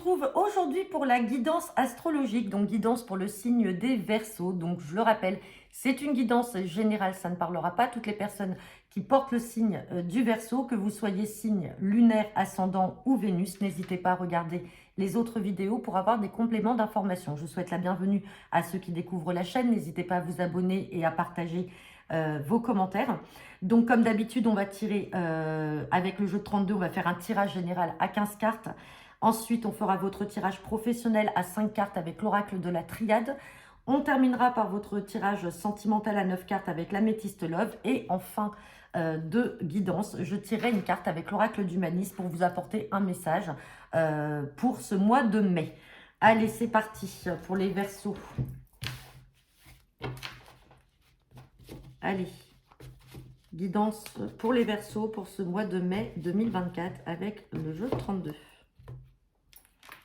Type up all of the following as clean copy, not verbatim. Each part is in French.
retrouve aujourd'hui pour la guidance astrologique, donc guidance pour le signe des Verseaux. Donc je le rappelle, c'est une guidance générale, ça ne parlera pas à toutes les personnes qui portent le signe du Verseau, que vous soyez signe lunaire, ascendant ou Vénus. N'hésitez pas à regarder les autres vidéos pour avoir des compléments d'information. Je souhaite la bienvenue à ceux qui découvrent la chaîne. N'hésitez pas à vous abonner et à partager vos commentaires. Donc comme d'habitude, on va tirer avec le jeu de 32, on va faire un tirage général à 15 cartes. Ensuite, on fera votre tirage professionnel à 5 cartes avec l'oracle de la triade. On terminera par votre tirage sentimental à 9 cartes avec l'améthyste love. Et en fin de guidance, je tirerai une carte avec l'oracle d'humanisme pour vous apporter un message pour ce mois de mai. Allez, c'est parti pour les Verseaux. Allez, guidance pour les Verseaux pour ce mois de mai 2024 avec le jeu 32.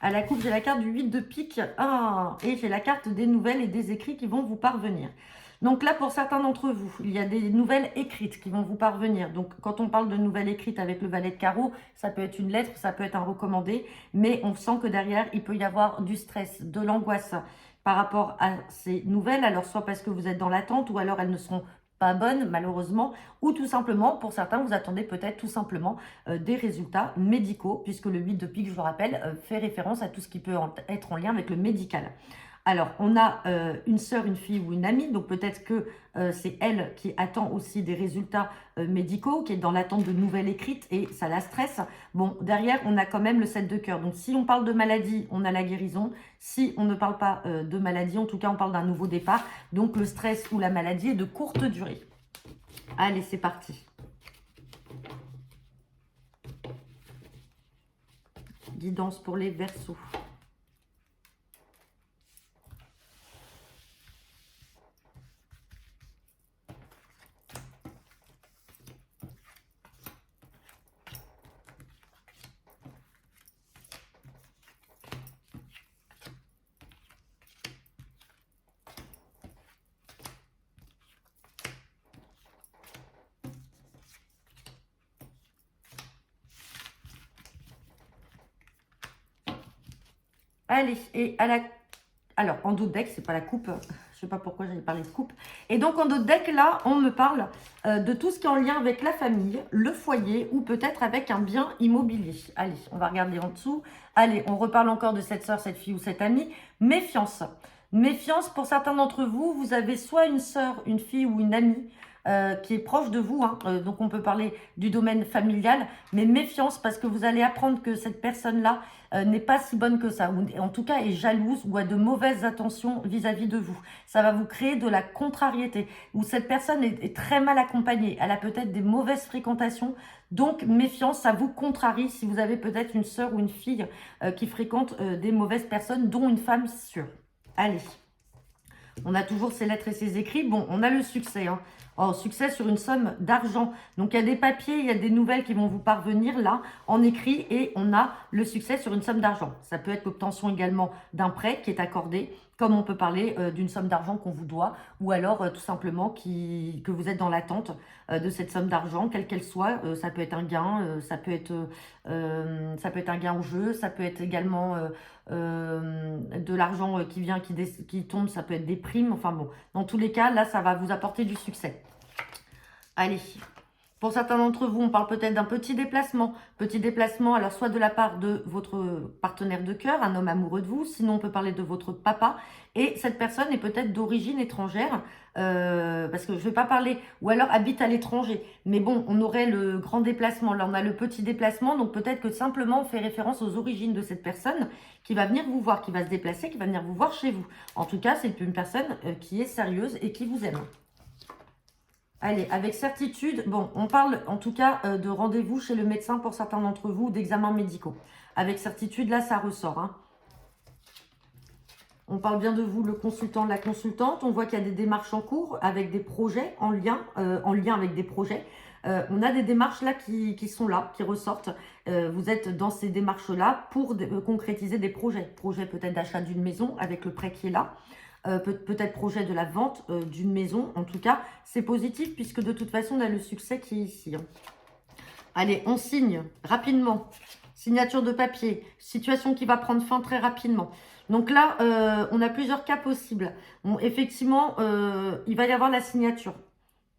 À la coupe, j'ai la carte du 8 de pique. Et j'ai la carte des nouvelles et des écrits qui vont vous parvenir. Donc là, pour certains d'entre vous, il y a des nouvelles écrites qui vont vous parvenir. Donc, quand on parle de nouvelles écrites avec le valet de carreau, ça peut être une lettre, ça peut être un recommandé. Mais on sent que derrière, il peut y avoir du stress, de l'angoisse par rapport à ces nouvelles. Alors, soit parce que vous êtes dans l'attente ou alors elles ne seront pas bonnes, malheureusement, ou tout simplement, pour certains, vous attendez peut-être tout simplement des résultats médicaux, puisque le 8 de pique, je le rappelle, fait référence à tout ce qui peut être en lien avec le médical. Alors, on a une sœur, une fille ou une amie, donc peut-être que c'est elle qui attend aussi des résultats médicaux, qui est dans l'attente de nouvelles écrites et ça la stresse. Bon, derrière, on a quand même le 7 de cœur. Donc, si on parle de maladie, on a la guérison. Si on ne parle pas de maladie, en tout cas, on parle d'un nouveau départ. Donc, le stress ou la maladie est de courte durée. Allez, c'est parti. Guidance pour les Verseaux. Allez, et à la... Alors, en dos de deck, c'est pas la coupe. Je sais pas pourquoi j'allais parler de coupe. Et donc, en dos de deck, là, on me parle de tout ce qui est en lien avec la famille, le foyer ou peut-être avec un bien immobilier. Allez, on va regarder en dessous. Allez, on reparle encore de cette soeur, cette fille ou cette amie. Méfiance. Méfiance, pour certains d'entre vous, vous avez soit une soeur, une fille ou une amie qui est proche de vous, hein. Donc on peut parler du domaine familial, mais méfiance parce que vous allez apprendre que cette personne-là n'est pas si bonne que ça, ou en tout cas est jalouse ou a de mauvaises intentions vis-à-vis de vous. Ça va vous créer de la contrariété, ou cette personne est très mal accompagnée, elle a peut-être des mauvaises fréquentations, donc méfiance, ça vous contrarie si vous avez peut-être une sœur ou une fille qui fréquente des mauvaises personnes, dont une femme sûre. Allez, on a toujours ces lettres et ces écrits. Bon, on a le succès, hein. Oh, succès sur une somme d'argent. Donc, il y a des papiers, il y a des nouvelles qui vont vous parvenir là, en écrit, et on a le succès sur une somme d'argent. Ça peut être l'obtention également d'un prêt qui est accordé, comme on peut parler d'une somme d'argent qu'on vous doit, ou alors tout simplement que vous êtes dans l'attente de cette somme d'argent, quelle qu'elle soit. Ça peut être un gain, ça peut être un gain au jeu, ça peut être également de l'argent qui vient, qui tombe, ça peut être des primes. Enfin bon, dans tous les cas, là, ça va vous apporter du succès. Allez, pour certains d'entre vous, on parle peut-être d'un petit déplacement. Petit déplacement, alors soit de la part de votre partenaire de cœur, un homme amoureux de vous, sinon on peut parler de votre papa. Et cette personne est peut-être d'origine étrangère, parce que je ne vais pas parler, ou alors habite à l'étranger. Mais bon, on aurait le grand déplacement, là on a le petit déplacement, donc peut-être que simplement on fait référence aux origines de cette personne qui va venir vous voir, qui va se déplacer, qui va venir vous voir chez vous. En tout cas, c'est une personne qui est sérieuse et qui vous aime. Allez, avec certitude, bon, on parle en tout cas de rendez-vous chez le médecin pour certains d'entre vous, d'examens médicaux. Avec certitude, là, ça ressort, hein. On parle bien de vous, le consultant, la consultante. On voit qu'il y a des démarches en cours avec des projets en lien avec des projets. On a des démarches là qui sont là, qui ressortent. Vous êtes dans ces démarches-là pour concrétiser des projets. Projet peut-être d'achat d'une maison avec le prêt qui est là. Peut-être projet de la vente d'une maison. En tout cas, c'est positif puisque de toute façon, on a le succès qui est ici, hein. Allez, on signe rapidement. signature de papier, situation qui va prendre fin très rapidement. Donc là, on a plusieurs cas possibles. Bon, effectivement, il va y avoir la signature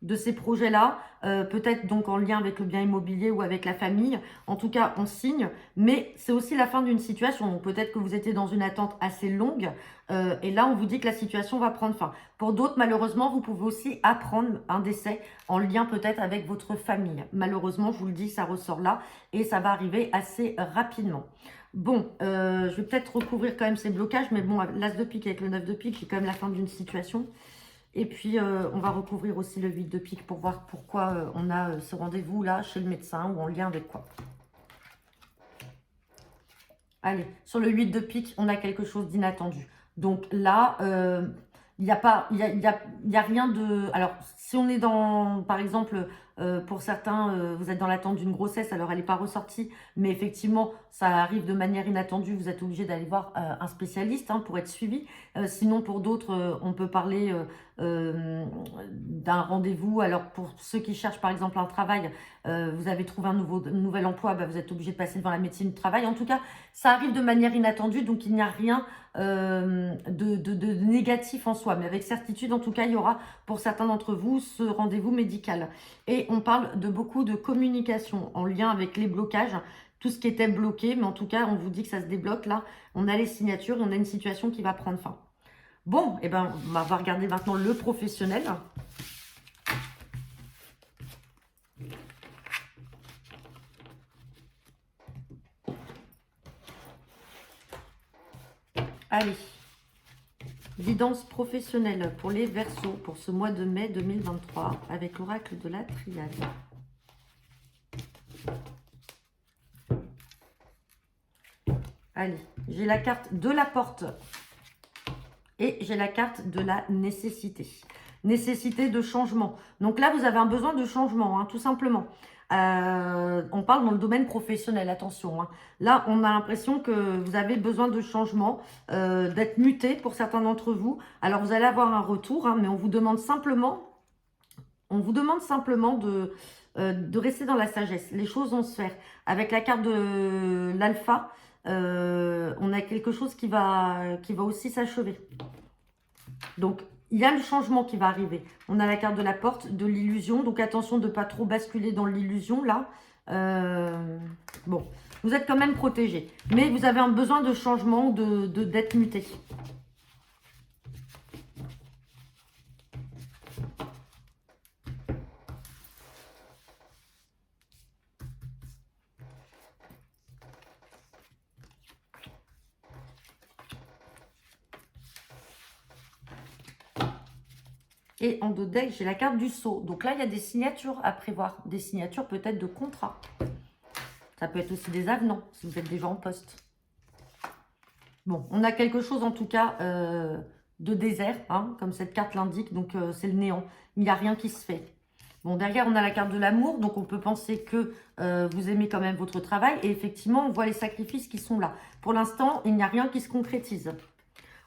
de ces projets-là, peut-être donc en lien avec le bien immobilier ou avec la famille. En tout cas, on signe, mais c'est aussi la fin d'une situation. Donc peut-être que vous étiez dans une attente assez longue, et là, on vous dit que la situation va prendre fin. Pour d'autres, malheureusement, vous pouvez aussi apprendre un décès en lien peut-être avec votre famille. Malheureusement, je vous le dis, ça ressort là, et ça va arriver assez rapidement. Bon, je vais peut-être recouvrir quand même ces blocages, mais bon, l'as de pique avec le 9 de pique, c'est quand même la fin d'une situation. Et puis, on va recouvrir aussi le 8 de pique pour voir pourquoi on a ce rendez-vous là chez le médecin ou en lien avec quoi. Allez, sur le 8 de pique, on a quelque chose d'inattendu. Donc là, il n'y a pas, il y a rien de... Alors, si on est dans, par exemple, pour certains, vous êtes dans l'attente d'une grossesse, alors elle n'est pas ressortie, mais effectivement, ça arrive de manière inattendue, vous êtes obligé d'aller voir un spécialiste hein, pour être suivi. Sinon, pour d'autres, on peut parler d'un rendez-vous. Alors, pour ceux qui cherchent, par exemple, un travail, vous avez trouvé un nouvel emploi, bah, vous êtes obligé de passer devant la médecine du travail. En tout cas, ça arrive de manière inattendue, donc il n'y a rien de négatif en soi. Mais avec certitude, en tout cas, il y aura pour certains d'entre vous ce rendez-vous médical. Et on parle de beaucoup de communication en lien avec les blocages, tout ce qui était bloqué. Mais en tout cas, on vous dit que ça se débloque. Là, on a les signatures, on a une situation qui va prendre fin. Bon, et ben, on va regarder maintenant le professionnel. Allez, guidance professionnelle pour les Verseaux pour ce mois de mai 2023 avec l'oracle de la Triade. Allez, j'ai la carte de la porte et j'ai la carte de la nécessité. Nécessité de changement. Donc là, vous avez un besoin de changement, hein, tout simplement. On parle dans le domaine professionnel, attention. Hein. Là, on a l'impression que vous avez besoin de changement, d'être muté pour certains d'entre vous. Alors, vous allez avoir un retour, hein, mais on vous demande simplement de rester dans la sagesse. Les choses vont se faire. Avec la carte de l'alpha, on a quelque chose qui va aussi s'achever. Donc, il y a le changement qui va arriver. On a la carte de la porte, de l'illusion. Donc, attention de ne pas trop basculer dans l'illusion, là. Bon, vous êtes quand même protégé. Mais vous avez un besoin de changement, d'être muté. Et en dos de deck, j'ai la carte du sceau. Donc là, il y a des signatures à prévoir. Des signatures peut-être de contrat. Ça peut être aussi des avenants, si vous êtes déjà en poste. Bon, on a quelque chose en tout cas de désert, hein, comme cette carte l'indique. Donc c'est le néant. Il n'y a rien qui se fait. Bon, derrière, on a la carte de l'amour. Donc on peut penser que vous aimez quand même votre travail. Et effectivement, on voit les sacrifices qui sont là. Pour l'instant, il n'y a rien qui se concrétise.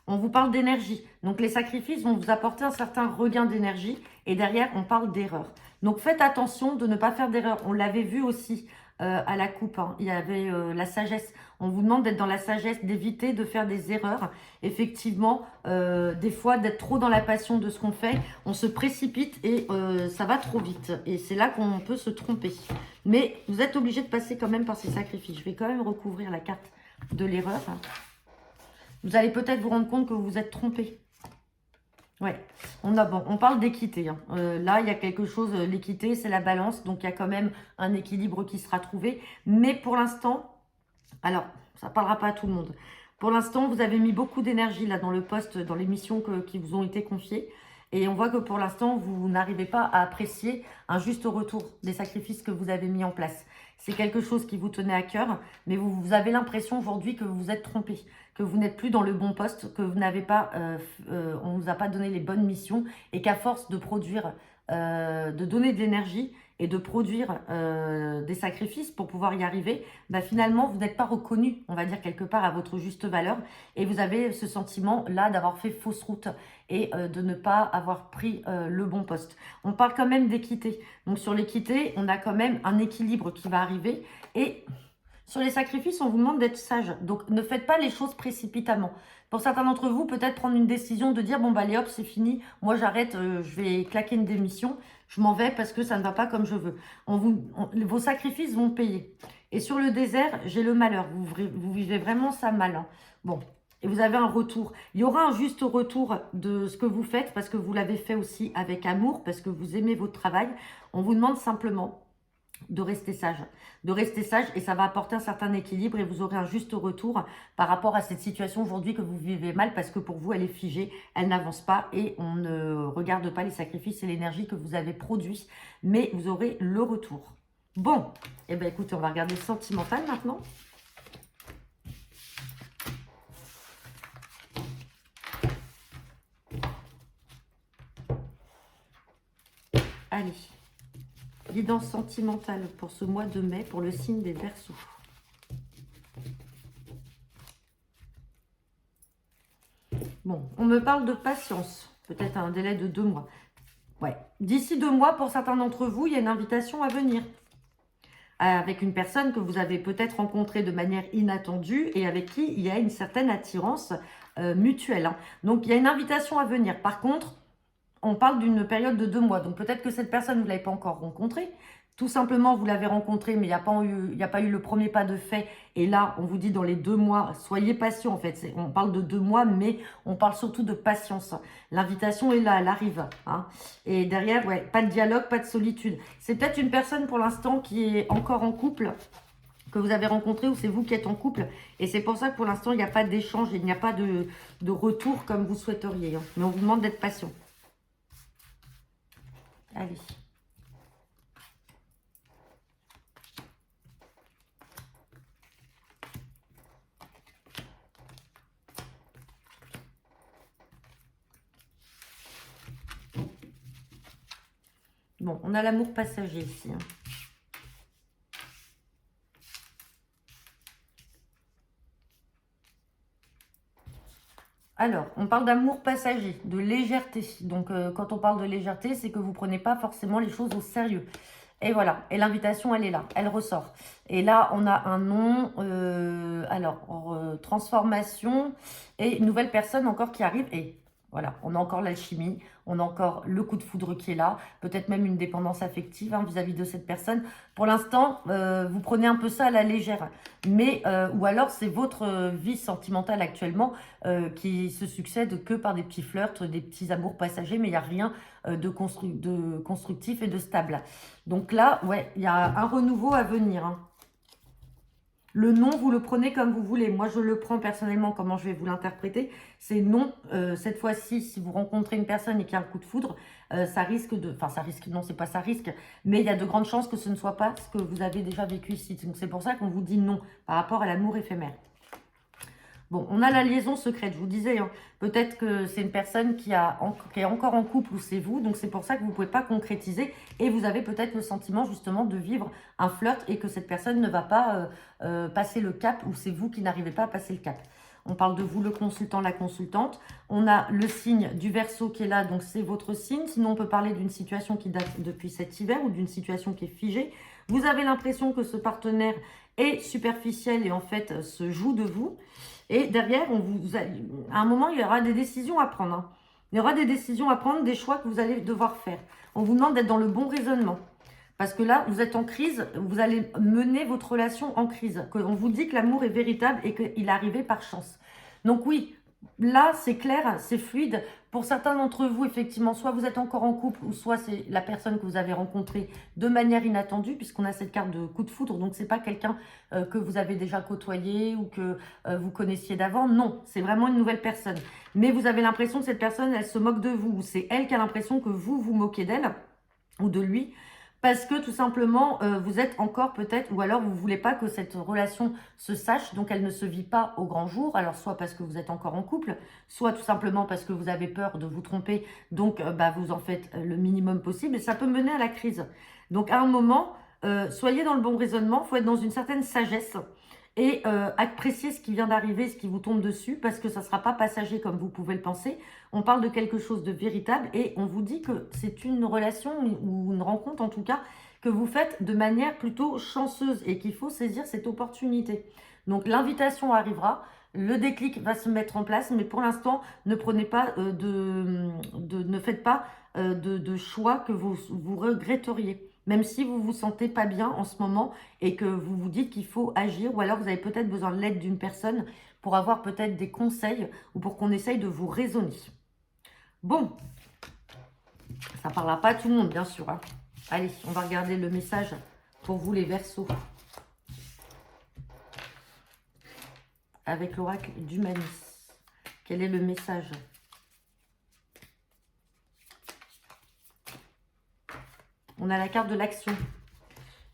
On vous parle d'énergie. Donc, les sacrifices vont vous apporter un certain regain d'énergie. Et derrière, on parle d'erreur. Donc, faites attention de ne pas faire d'erreur. On l'avait vu aussi à la coupe. Hein. Il y avait la sagesse. On vous demande d'être dans la sagesse, d'éviter de faire des erreurs. Effectivement, des fois, d'être trop dans la passion de ce qu'on fait. On se précipite et ça va trop vite. Et c'est là qu'on peut se tromper. Mais vous êtes obligé de passer quand même par ces sacrifices. Je vais quand même recouvrir la carte de l'erreur. Vous allez peut-être vous rendre compte que vous vous êtes trompé. Ouais, on parle d'équité. Hein. Là, il y a quelque chose, l'équité, c'est la balance. Donc, il y a quand même un équilibre qui sera trouvé. Mais pour l'instant, alors, ça ne parlera pas à tout le monde. Pour l'instant, vous avez mis beaucoup d'énergie là dans le poste, dans les missions qui vous ont été confiées. Et on voit que pour l'instant, vous n'arrivez pas à apprécier un juste retour des sacrifices que vous avez mis en place. C'est quelque chose qui vous tenait à cœur, mais vous avez l'impression aujourd'hui que vous vous êtes trompé, que vous n'êtes plus dans le bon poste, que vous n'avez pas, on ne vous a pas donné les bonnes missions et qu'à force de produire, de donner de l'énergie et de produire des sacrifices pour pouvoir y arriver, bah finalement, vous n'êtes pas reconnu, on va dire, quelque part à votre juste valeur. Et vous avez ce sentiment-là d'avoir fait fausse route et de ne pas avoir pris le bon poste. On parle quand même d'équité. Donc, sur l'équité, on a quand même un équilibre qui va arriver. Et Sur les sacrifices, on vous demande d'être sage. Donc, ne faites pas les choses précipitamment. Pour certains d'entre vous, peut-être prendre une décision de dire, bon, bah, allez hop, c'est fini. Moi, j'arrête, je vais claquer une démission. Je m'en vais parce que ça ne va pas comme je veux. Vos sacrifices vont payer. Et sur le désert, j'ai le malheur. Vous vivez vraiment ça mal, hein. Bon, et vous avez un retour. Il y aura un juste retour de ce que vous faites parce que vous l'avez fait aussi avec amour, parce que vous aimez votre travail. On vous demande simplement de rester sage. De rester sage et ça va apporter un certain équilibre et vous aurez un juste retour par rapport à cette situation aujourd'hui que vous vivez mal parce que pour vous, elle est figée, elle n'avance pas et on ne regarde pas les sacrifices et l'énergie que vous avez produits, mais vous aurez le retour. Bon, et bien écoutez, on va regarder le sentimental maintenant. Allez, guidance sentimentale pour ce mois de mai pour le signe des Verseaux. Bon, on me parle de patience, peut-être un délai de 2 mois. Ouais, d'ici 2 mois, pour certains d'entre vous, il y a une invitation à venir. Avec une personne que vous avez peut-être rencontrée de manière inattendue et avec qui il y a une certaine attirance mutuelle, hein. Donc, il y a une invitation à venir. Par contre, on parle d'une période de 2 mois. Donc, peut-être que cette personne, vous ne l'avez pas encore rencontrée. Tout simplement, vous l'avez rencontrée, mais il n'y a pas eu le premier pas de fait. Et là, on vous dit dans les 2 mois, soyez patient en fait. On parle de 2 mois, mais on parle surtout de patience. L'invitation est là, elle arrive, hein. Et derrière, ouais, pas de dialogue, pas de solitude. C'est peut-être une personne pour l'instant qui est encore en couple, que vous avez rencontré ou c'est vous qui êtes en couple. Et c'est pour ça que pour l'instant, il n'y a pas d'échange, il n'y a pas de retour comme vous souhaiteriez, hein. Mais on vous demande d'être patient. Allez. Bon, on a l'amour passager ici, hein. Alors, on parle d'amour passager, de légèreté. Donc, quand on parle de légèreté, c'est que vous ne prenez pas forcément les choses au sérieux. Et voilà, et l'invitation, elle est là, elle ressort. Et là, on a un nom, transformation et une nouvelle personne encore qui arrive. Et voilà, on a encore l'alchimie, on a encore le coup de foudre qui est là, peut-être même une dépendance affective, hein, vis-à-vis de cette personne. Pour l'instant, vous prenez un peu ça à la légère. Mais, ou alors, c'est votre vie sentimentale actuellement qui se succède que par des petits flirts, des petits amours passagers, mais il n'y a rien de constructif et de stable. Donc là, ouais, il y a un renouveau à venir, hein. Le non, vous le prenez comme vous voulez. Moi, je le prends personnellement, comment je vais vous l'interpréter. C'est non, cette fois-ci, si vous rencontrez une personne et qu'il y a un coup de foudre, ça risque de... Enfin, ça risque, non, c'est pas ça risque, mais il y a de grandes chances que ce ne soit pas ce que vous avez déjà vécu ici. Donc, c'est pour ça qu'on vous dit non par rapport à l'amour éphémère. Bon, on a la liaison secrète, je vous disais, hein. Peut-être que c'est une personne qui est encore en couple ou c'est vous, donc c'est pour ça que vous ne pouvez pas concrétiser et vous avez peut-être le sentiment justement de vivre un flirt et que cette personne ne va pas passer le cap ou c'est vous qui n'arrivez pas à passer le cap. On parle de vous, le consultant, la consultante. On a le signe du Verseau qui est là, donc c'est votre signe. Sinon, on peut parler d'une situation qui date depuis cet hiver ou d'une situation qui est figée. Vous avez l'impression que ce partenaire est superficiel et en fait se joue de vous. Et derrière, à un moment, il y aura des décisions à prendre, hein. Il y aura des décisions à prendre, des choix que vous allez devoir faire. On vous demande d'être dans le bon raisonnement. Parce que là, vous êtes en crise, vous allez mener votre relation en crise. On vous dit que l'amour est véritable et qu'il est arrivé par chance. Donc oui, là, c'est clair, c'est fluide. Pour certains d'entre vous, effectivement, soit vous êtes encore en couple, ou soit c'est la personne que vous avez rencontrée de manière inattendue, puisqu'on a cette carte de coup de foudre. Donc, c'est pas quelqu'un que vous avez déjà côtoyé ou que vous connaissiez d'avant. Non, c'est vraiment une nouvelle personne. Mais vous avez l'impression que cette personne, elle se moque de vous. Ou c'est elle qui a l'impression que vous vous moquez d'elle ou de lui. Parce que tout simplement, vous êtes encore peut-être, ou alors vous ne voulez pas que cette relation se sache, donc elle ne se vit pas au grand jour. Alors soit parce que vous êtes encore en couple, soit tout simplement parce que vous avez peur de vous tromper, donc vous en faites le minimum possible, et ça peut mener à la crise. Donc à un moment, soyez dans le bon raisonnement, il faut être dans une certaine sagesse, et apprécier ce qui vient d'arriver, ce qui vous tombe dessus, parce que ça ne sera pas passager comme vous pouvez le penser. On parle de quelque chose de véritable et on vous dit que c'est une relation ou une rencontre en tout cas que vous faites de manière plutôt chanceuse et qu'il faut saisir cette opportunité. Donc l'invitation arrivera, le déclic va se mettre en place, mais pour l'instant, ne prenez pas ne faites pas de choix que vous regretteriez. Même si vous vous sentez pas bien en ce moment et que vous vous dites qu'il faut agir, ou alors vous avez peut-être besoin de l'aide d'une personne pour avoir peut-être des conseils ou pour qu'on essaye de vous raisonner. Bon, ça ne parlera pas à tout le monde, bien sûr, hein. Allez, on va regarder le message pour vous les Verseaux. Avec l'oracle d'Humanis. Quel est le message? On a la carte de l'action.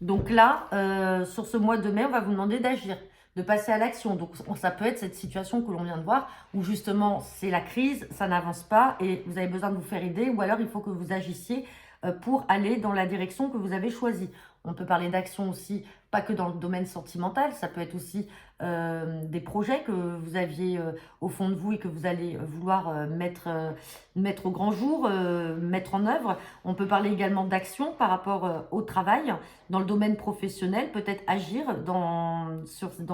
Donc là, sur ce mois de mai, on va vous demander d'agir, de passer à l'action. Donc ça peut être cette situation que l'on vient de voir, où justement c'est la crise, ça n'avance pas et vous avez besoin de vous faire aider, ou alors il faut que vous agissiez pour aller dans la direction que vous avez choisie. On peut parler d'action aussi, pas que dans le domaine sentimental, ça peut être aussi des projets que vous aviez au fond de vous et que vous allez vouloir mettre au grand jour, mettre en œuvre. On peut parler également d'action par rapport au travail, dans le domaine professionnel, peut-être agir dans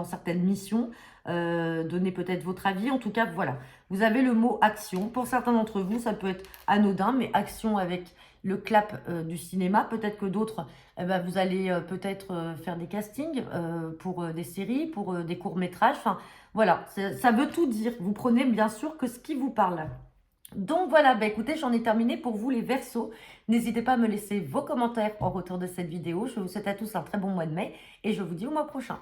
certaines missions, donner peut-être votre avis. En tout cas, voilà, vous avez le mot action. Pour certains d'entre vous, ça peut être anodin, mais action avec le clap du cinéma. Peut-être que d'autres, vous allez peut-être faire des castings pour des séries, pour des courts-métrages. Enfin, voilà, ça veut tout dire. Vous prenez bien sûr que ce qui vous parle. Donc voilà, écoutez, j'en ai terminé pour vous les Verseaux. N'hésitez pas à me laisser vos commentaires en retour de cette vidéo. Je vous souhaite à tous un très bon mois de mai et je vous dis au mois prochain.